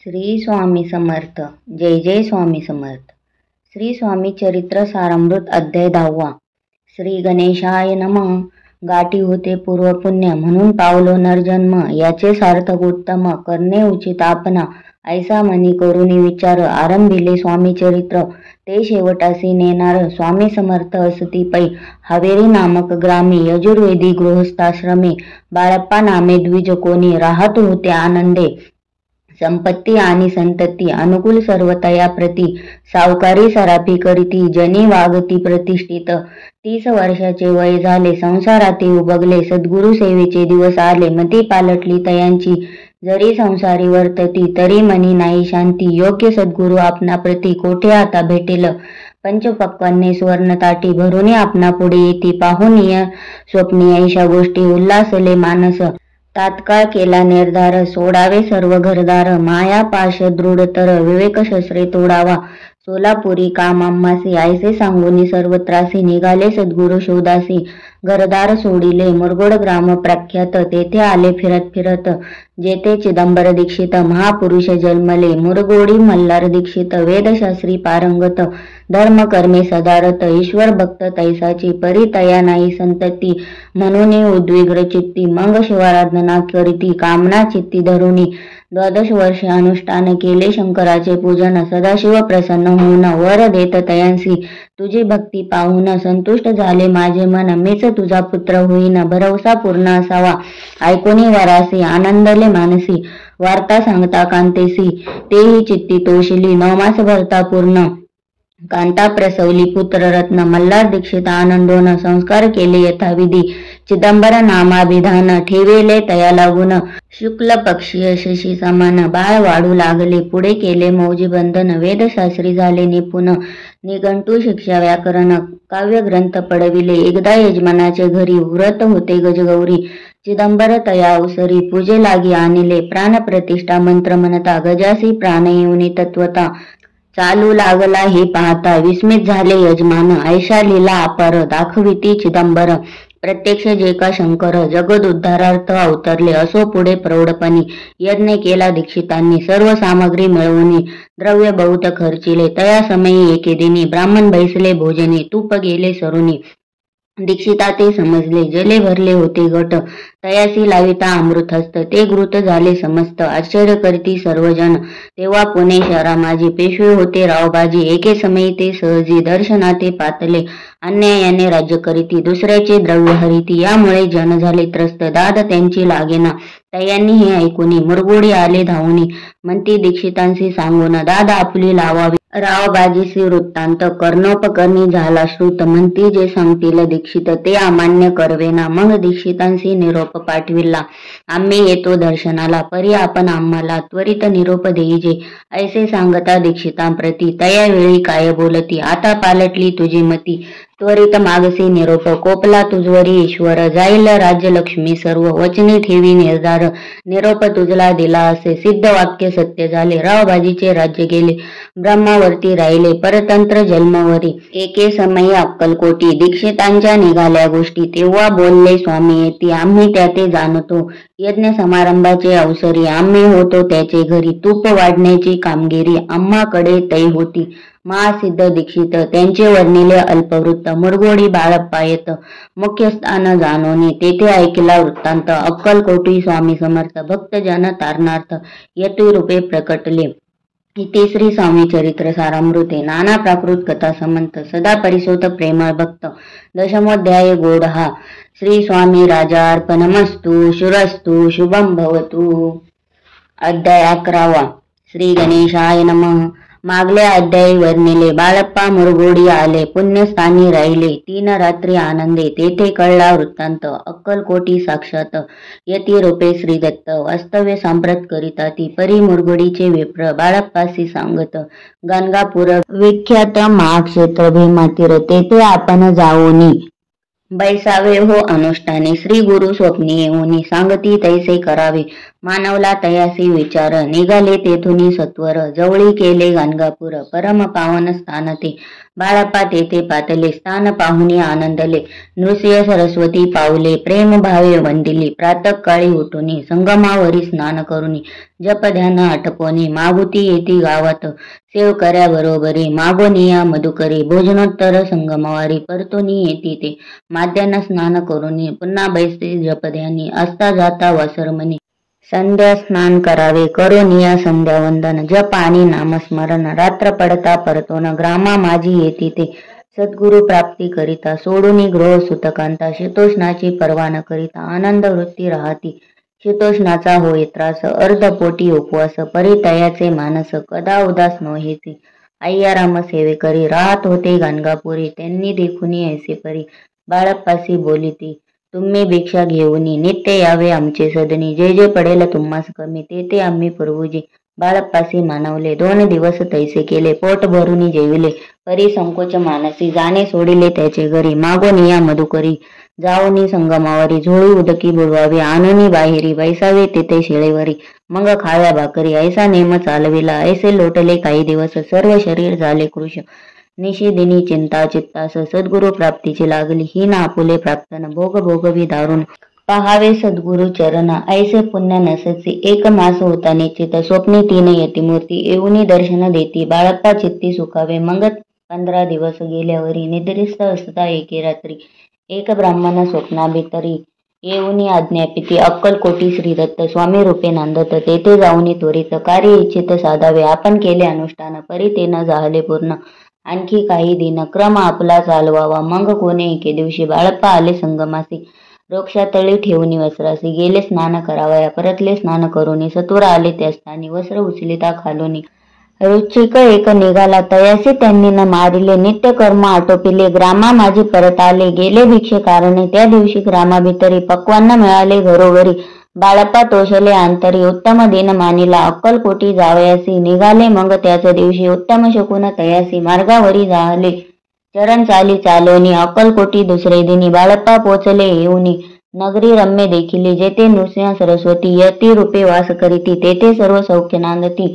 श्री स्वामी समर्थ. जय जय स्वामी समर्थ. श्री स्वामी चरित्र सारामृत अध्याय 10. श्री गणेशाय नमः. गाठी होते पूर्व पुण्य म्हणून पावलो नरजन्म, याचे सार्थक उत्तम करणे उचित आपणा. ऐसा मनी करुणी विचार आरंभिले स्वामी चरित्र, ते शेवटासी नेणार स्वामी समर्थ असती पै. हावेरी नामक ग्रामी यजुर्वेदी गृहस्थाश्रमे बाळप्पा नामे द्विज कोणी राहत होते आनंदे. संपत्ती आणि संतती अनुकूल सर्वतया प्रती. सावकारी सराफी करीती जनी वागती प्रतिष्ठित. 30 वर्षाचे वय झाले संसाराती उबगले, सद्गुरु सेवेचे दिवस आले मती पालटली तयांची. जरी संसारी वर्तती तरी मनी नाही शांती, योग्य सद्गुरु आपणा प्रती कोठे आता भेटेल. पंचपक्वान्ने सुवर्ण ताटी भरुनी आपणा पुढे येती, पाहुनिय स्वप्नी ऐशा गोष्टी उल्हासले मानस. तात्काळ केला निर्धार सोडावे सर्व घरदार, माया पाश दृढ तर विवेक शस्त्रे तोडावा. सोलापुरी काम आम्हासी ऐसे सांगूनी सर्व त्रासी, निघाले सद्गुरु शोधासी. घरदार सोडिले मुरगोड ग्राम प्रख्यात, तेथे आले फिरत फिरत. जेथे चिदंबर दीक्षित महापुरुष जन्मले, मुरगोडी मल्हार दीक्षित वेदशास्त्री पारंगत. धर्म कर्मे सदारत ईश्वर भक्त तैसाची, परी तया नाही संतती म्हणून उद्विग्र चित्ती. मग शिवाराधना करीती कामना चित्ती धरुनी. 12 वर्षे अनुष्ठान केले शंकराचे पूजन, सदाशिव प्रसन्न होऊन वर देत तयांसी. तुझी भक्ती पाहून संतुष्ट झाले माझे मन, मीच तुझा पुत्र होईन भरवसा पूर्ण असावा. ऐकोनी वरासी आनंदले मानसी, वार्ता सांगता कांतेसी तेही चित्ती तोषिली. 9 मास भरता पूर्ण कांता प्रसवली पुत्ररत्न, मल्हार दीक्षित आनंदोन संस्कार केले यथाविधी. चिदंबर नामाभिधान ठेवेले तया लागून, शुक्ल पक्षीय शशी समान बाळ वाढू लागले. पुढे केले मौजी बंधन, वेदशास्त्री झाले निपुण. निघंटू शिक्षा व्याकरण काव्य ग्रंथ पडविले, एकदा यजमानाचे घरी व्रत होते गजगौरी. चिदंबर तया अवसरी पूजे लागी आणले, प्राण प्रतिष्ठा मंत्र म्हणता गजासी प्राण येऊनी तत्वता. चालू लागला हे पाहता विस्मित झाले यजमान, ऐशा लीला अपार दाखविती चिदंबर. प्रत्यक्ष जे का शंकर जगद उद्धारार्थ अवतरले, असो पुढे प्रौढपणी. यज्ञ केला दीक्षितांनी सर्व सामग्री मिळवून, द्रव्य बहुत खर्चिले तया समयी एके दिनी. ब्राह्मण बैसले भोजनी, तूप गेले सरुनी. दीक्षिता ते समजले, जले भरले होते घट. तयासी लाविता अमृत हस्त, ते घृत झाले समस्त. आश्चर्य करती सर्वजण. तेव्हा पुणे शहरा माझी पेशवे होते रावबाजी. एके समयी ते सहजी दर्शनाते पातले, अन्यायाने राज्य करीती दुसऱ्याचे द्रव्य हरिती. यामुळे जन झाले त्रस्त, दाद त्यांची लागेना. तयांनी हे ऐकुनी मुरगोडी आले धावूनी, म्हणती दीक्षितांशी सांगून दाद आपली लावावी. रावबाजीसी वृत्तांत कर्णोपकर्णी झाला श्रुत, म्हणती जे सांगतील दीक्षित ते अमान्य करवेना. मग दीक्षितांशी निरोप पाठविला, आम्ही येतो दर्शनाला, परी आपण आम्हाला त्वरित निरोप देईजे. ऐसे सांगता दीक्षितांप्रती तयावेळी काय बोलती, आता पालटली तुझी मती. त्वरित मागसी निरोप कोपला तुझवरी ईश्वर, जाईल राज्यलक्ष्मी सर्व वचने ठेवी निर्धार. निरोप तुझला दिला असे सिद्ध वाक्य सत्य झाले, रावबाजीचे राज्य गेले ब्रह्मावरती राहिले परतंत्र जन्मवरी. एके समयी अक्कलकोटी दीक्षितांच्या निघाल्या गोष्टी, तेव्हा बोलले स्वामी येती आम्ही त्या ते जाणतो. यज्ञ समारंभाचे अवसरी आम्ही होतो त्याचे घरी, तूप वाढण्याची कामगिरी आम्हाकडे तै होती. महासिद्ध दीक्षित त्यांचे वर्णिले अल्पवृत्त, मुरगोडी बाळप्पा येत मुख्य स्थान जाणोनी. तेथे ऐकला वृत्तांत, अक्कलकोटी स्वामी समर्थ भक्तजन तारणार्थ यती रूपे प्रकटले. इथे श्री स्वामी चरित्र सारामृते. नाना प्राकृत कथा समंत सदा परिसोत प्रेमळ भक्त. दशमोध्याय गोडहा. श्री स्वामी राजा अर्पणमस्तु. शुरस्तु शुभम भवतु. अध्याय 11. श्री गणेशाय नमः. मागल्या अध्यायी वर्णिले बाळप्पा मुरगोडी आले, पुण्यस्थानी राहिले 3 रात्री आनंदे. तेथे कळला वृत्तांत, अक्कलकोटी साक्षात यती रूपे श्रीदत्त वास्तव्य सांप्रत करिता. ती परी मुरगोडीचे विप्र बाळप्पासी सांगत, गाणगापूर विख्यात महाक्षेत्र भीमातीर, तेथे आपण जाऊनी बैसावे हो अनुष्ठाने. श्री गुरु स्वप्नी येऊनी सांगती तैसे करावे. मानवला तयासी विचार, निघाले तेथुनी सत्वर, जवळी केले गाणगापूर, परम पावन स्थान ते. बाळप्पा तेथे पातले, स्थान पाहुनी आनंदले, नृसिंह सरस्वती पावले, प्रेम भावे वंदिली, प्रातःकाळी उठुनी, संगमावरी स्नान करुनी, जप ध्यान आटपोनी, मागुती येती गावात, सेव कर्या बरोबरी, मागोनिया मधुकरी, भोजनोत्तर संगमवारी, परतोनी येती ते, माद्यान स्नान करुनी, पुन्हा बैसे जपध्यानी, असता जाता वसरमनी, संध्या स्नान करावे, करोनिया संध्या वंदन, जप आणि नामस्मरण, रात्र पडता परतोन, ग्रामा माझी येती ते, सद्गुरु प्राप्ती करिता, सोडूनी गृह सुतकांता, शीतोष्णाची पर्वा न करिता, आनंद वृत्ती राहती, शीतोष्णाचा होय त्रास, अर्धपोटी उपवास, परितयाचे मानस, कदा उदास नव्हेचे, अय्याराम सेवेकरी, राहत होते गाणगापुरी, त्यांनी देखुनी ऐसे परी, बाळप्पासी बोलिती, तुम्ही भिक्षा घेऊनी, नित्य यावे आमचे सदनी, जे जे पडेल तुम्हास कमी, ते ते आम्ही पुरवुजी, बाळप्पासी मानवले, 2 दिवस तैसे केले, पोट भरुनी जेविले, परी संकोच मानसी, जाणे सोडिले त्याचे घरी, मागोनिया मधुकरी, जाऊनी संगमावरी, झोळी उदकी बुडवावी, आणुनी बाहेरी, बैसावे तेथे शिळेवरी, मग खाव्या भाकरी, ऐसा नेम चालविला, ऐसे लोटले काही दिवस, सर्व शरीर झाले कृश, निशिदिनी चिंता चित्तास, सद्गुरु प्राप्तीची लागली, ही ना आपुले प्राप्तन, भोग भोगवी दारुण, पहावे सद्गुरु चरण, ऐसे पुण्य नसचे, 1 मास होता निश्चित, स्वप्नी 3 यतिमूर्ती, येऊनी दर्शन देती, बाळप्पा चित्ती सुखावे, मग 15 दिवस गेल्यावरी, निद्रिस्त असता एके रात्री, एक ब्राह्मण स्वप्नाभितरी, येऊनी आज्ञापिती, अक्कलकोटी श्रीदत्त स्वामी रूपे नांदत, तेथे जाऊनी त्वरित, कार्य इच्छित साधावे, आपण केले अनुष्ठान, परी ते न झाले पूर्ण, आणखी काही दिन, क्रम आपला चालवावा, मग कोणे एके दिवशी, बाळप्पा आले संगमासी, रोक्षातळी ठेवूनी वस्त्रासी, गेले स्नान करावया, परतले स्नान करुनी, सत्वर आले त्या स्थानी, वस्त्र उचलिता खालोनी, रुचिक एक निघाला, तयासी त्यांनी न मारिले, नित्य कर्म आटोपिले, ग्रामा माझी परत आले, गेले भिक्षे कारणे, त्या दिवशी ग्रामाभितरी, पक्वान्न मिळाले घरोघरी, बाळप्पा तोषले अंतरी, उत्तम दिन मानिला, अक्कलकोटी जावयासी, निघाले मग त्याच दिवशी, उत्तम शकुन तयासी, मार्गावरी जाहले, चरण चाली चालोनी, अक्कलकोटी दुसरे दिनी, बाळप्पा पोचले येऊनी, नगरी रम्य देखिली, जेथे नृसिंह सरस्वती यती रूपे वास करीती, तेथे सर्व सौख्य नांदती,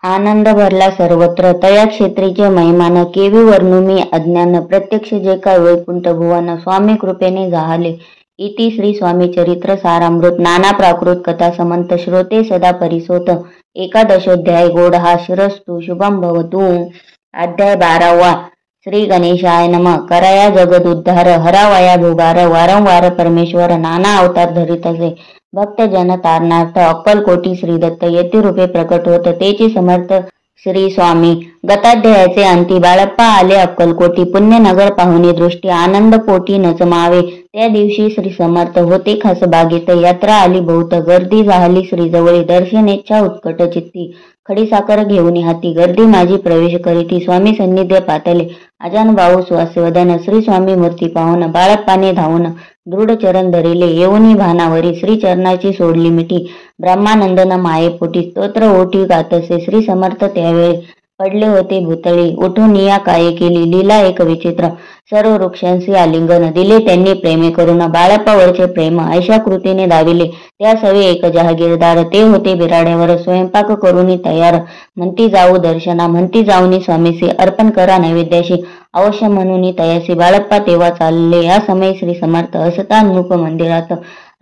आनंद भरला सर्वत्र, तया क्षेत्रीचे महिमान, केवी वर्णुमी अज्ञान, प्रत्यक्ष जे काय वैकुंठ भुवन, स्वामी कृपेने जाहले, इति श्री स्वामी चरित्र सारामृत, नाना प्राकृत कथा समंत, श्रोते सदा परिसोत, 11 गोड हा शिरस्तु, शुभम भवतु. अध्याय 12. श्री गणेशाय नमः. कराया जगद उद्धार, हरावया भुभार, वारंवार परमेश्वर नाना अवतार धरीत असे, भक्त जन तारणार्थ, अक्कलकोटी श्रीदत्त येती रूपे प्रकट होत, तेची समर्थ श्री स्वामी. गताध्यायाचे अंती. बाळप्पा आले अक्कलकोटी, पुण्यनगर पाहुणी दृष्टी, आनंद पोटी नचमावे, त्या दिवशी श्री समर्थ होते खास बागेत, यात्रा आली बहुत, गर्दी झाली श्रीजवळी, दर्शनेच्छा उत्कट चित्ती, खडीसाखर घेऊन हाती, गर्दी माझी प्रवेश करीती, स्वामी सन्निध्य पातले, अजान भाऊ स्वास्वदन, श्री स्वामी मूर्ती पाहून, बाळप्पाने धावून, दृढ चरण धरिले, येऊनी भानावरी, श्री चरणाची सोडली मिठी, ब्रह्मानंदन मायेपोटी, स्तोत्र ओटी गातसे, श्री समर्थ त्यावेळी पडले होते भूतळी, उठून या काय केली लीला एक विचित्र, सर्व वृक्षांशी आलिंगन दिले त्यांनी प्रेमे करून, बाळप्पावरचे प्रेम अशा कृतीने दाविले, त्या सवे एक जहागीरदार, ते होते बिराड्यावर, स्वयंपाक करूनी तयार, म्हणती जाऊ दर्शना, म्हणती जाऊनी स्वामीसी, अर्पण करा नैवेद्याशी, अवश्य म्हणून तयासी, बाळप्पा तेव्हा चालले, या समय श्री समर्थ असता नृप मंदिरात,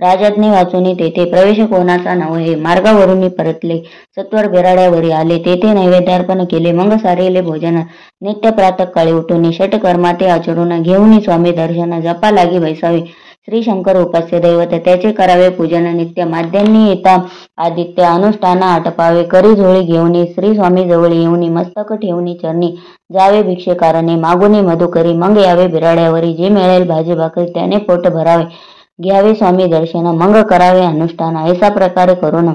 राजाज्ञे वाचून तेथे प्रवेश कोणाचा नव्हे, मार्गावरून परतले, सत्वर बिराड्यावरी आले, तेथे नैवेद्यार्पण केले, मग सारेले भोजन, नित्य प्रातःकाळी उठून षटकर्माते आचरून, घेऊन स्वामी दर्शन, जपा लागी बैसावे, श्री शंकर उपास्य दैवत, त्याचे करावे पूजन नित्य, माध्यांनी येता आदित्य, अनुष्ठान आटपावे, करी झोळी घेऊन श्री स्वामी जवळ येऊन, मस्तक ठेवून चरणी, जावे भिक्षेकारणे, मागुनी मधुकरी, मग यावे बिराड्यावरी, जे मिळेल भाजी भाकरी त्याने पोट भरावे, घ्यावे स्वामी दर्शन, मग करावे अनुष्ठान, ऐसा प्रकारे करून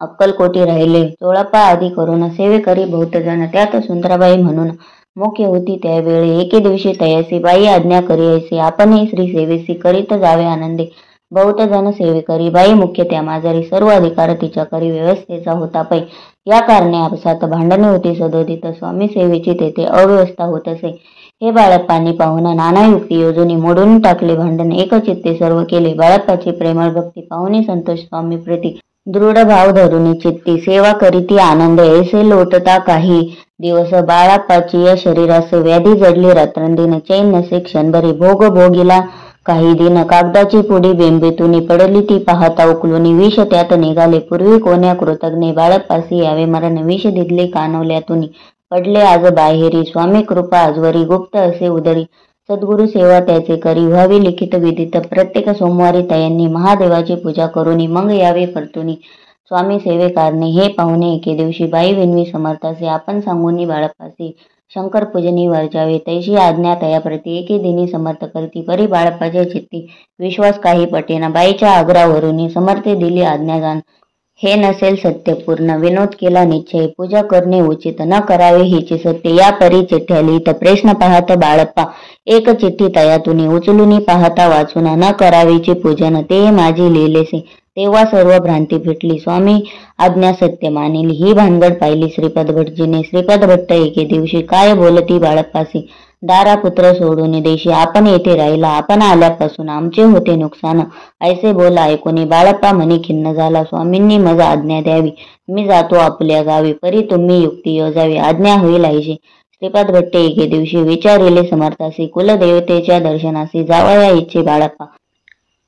अक्कलकोटी राहिले, चोळप्पा आदी करून, सेवे करी बहुत जण, त्यात सुंदराबाई म्हणून मुख्य होती त्यावेळी, एके दिवशी तयासी, बाई आज्ञा करी ऐसी, आपणही श्री सेवेसी, करीत जावे आनंदे, बहुत जण सेवे करी, बाई मुख्य त्या माजारी, सर्व अधिकार तिच्या करी, व्यवस्थेचा होता पै, या कारणे आपसात भांडणे होती सदोदित, स्वामी सेवेची तेथे अव्यवस्था होत असे, हे बाळप्पांनी पाहून नाना युक्ती योजून मोडून टाकले भांडण, एकचित्ते सर्व केले, बाळप्पाची प्रेमळ भक्ती पाहुनी संतोष स्वामी प्रीती, दृढ भाव धरुनी चित्ती सेवा करीती आनंद ऐसे लोटता काही दिवस बाळाप्पाची या शरीरास व्याधी जडली रात्रंदिन चैन नसे क्षणभरी भोग भोगिला काही दिन कागदाची पुडी बेंबीतुनी पडली ती पाहता उकलुनी विष त्यात निघाले पूर्वी कोण्या कृतज्ञे बाळप्पासी यावे मरण विष दिदले कानवल्यातुनी पडले आज बाहेरी स्वामी कृपा आजवरी गुप्त असे उदरी सद्गुरु सेवा त्याचे करी व्हावी लिखित विदित प्रत्येक सोमवारी तयांनी महादेवाची पूजा करुनी मग यावे परतुनी स्वामी सेवेकारणे हे पाहुणे एके दिवशी बाई विनवी समर्थासे आपण सांगूनी बाळप्पासी शंकर पूजनी वर्जावे तैशी आज्ञा तयाप्रती एके दिनी समर्थ करती परी बाळप्पाच्या चित्ती विश्वास काही पटेना बाईच्या आग्रावरून समर्थे दिली आज्ञा जाण हे नसेल सत्य पूर्ण विनोद केला निश्चय पूजा करणे उचित न करावे हिचे सत्य या परी चिठ्ठ्या लिहित प्रश्न पाहत बाळप्पा एक चिठ्ठी तयातुनी उचलुनी पाहता वाचुना न करावीचे पूजन ते माझी लिहिलेसे तेव्हा सर्व भ्रांती फिटली स्वामी आज्ञा सत्य मानिली ही भानगड पाहिली श्रीपद भटजीने श्रीपद भट्ट एके दिवशी काय बोलती बाळप्पासी दारा पुत्र सोडून देशी आपण येथे राहिला आपण आल्यापासून आमचे होते नुकसान ऐसे बोला ऐकून बाळप्पा म्हणे खिन्न झाला स्वामींनी मज आज्ञा द्यावी मी जातो आपल्या गावी परी तुम्ही युक्ती योजावी आज्ञा होईल ऐशी श्रीपाद भट्टे एके दिवशी विचारिले समर्थासी कुलदेवतेच्या दर्शनासी जावा या इच्छे बाळप्पा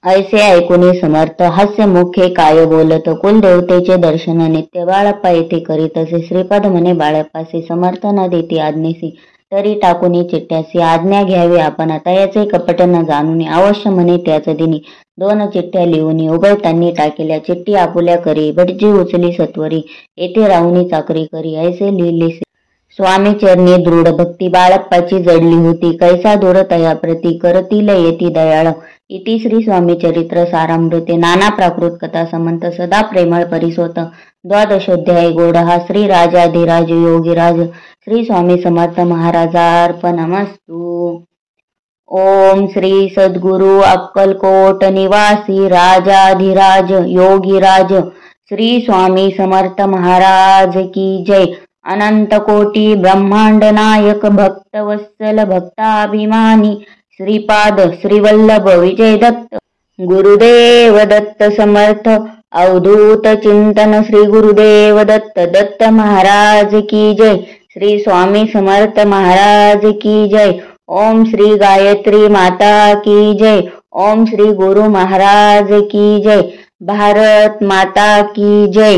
ऐसे ऐकून समर्थ हास्य मुखे काय बोलत कुलदेवतेचे दर्शन नित्य बाळप्पा येथे करीत असे श्रीपाद म्हणे बाळप्पासी समर्थ न देती आज्ञेसी तरी टाकुनी चिठ्ठ्यासी आज्ञा घ्यावी आपण आता याचे कपट न जाणून अवश्य म्हणे त्याच दिनी 2 चिठ्ठ्या लिहून उभयतांनी टाकेल्या चिठ्ठी आपुल्या करी भटजी उचली सत्वरी येथे राहुनी चाकरी करी ऐसे लिहिले स्वामी चरणी दृढ भक्ती बाळप्पाची जडली होती कैसा दूर तया प्रती करतील येती दयाळ इति श्री स्वामी चरित्र सारामृते नाना प्राकृत कथा समंत सदा प्रेमळ परिसोत द्वादशोध्याय गोडहा श्री राजाधिराज योगीराज श्री स्वामी समर्थ महाराजार्पणमस्तु। ओम श्री सद्गुरु अक्कलकोट निवासी राजाधिराज योगीराज श्री स्वामी समर्थ महाराज की जय। अनंत कोटी ब्रह्मांड नायक भक्त वत्सल भक्ताभिमानी श्रीपाद श्रीवल्लभ विजय दत्त गुरुदेव दत्त समर्थ अवधूत चिंतन श्री गुरुदेव दत्त दत्त महाराज की जय। श्री स्वामी समर्थ महाराज की जय। ओम श्री गायत्री माता की जय। ओम श्री गुरु महाराज की जय। भारत माता की जय।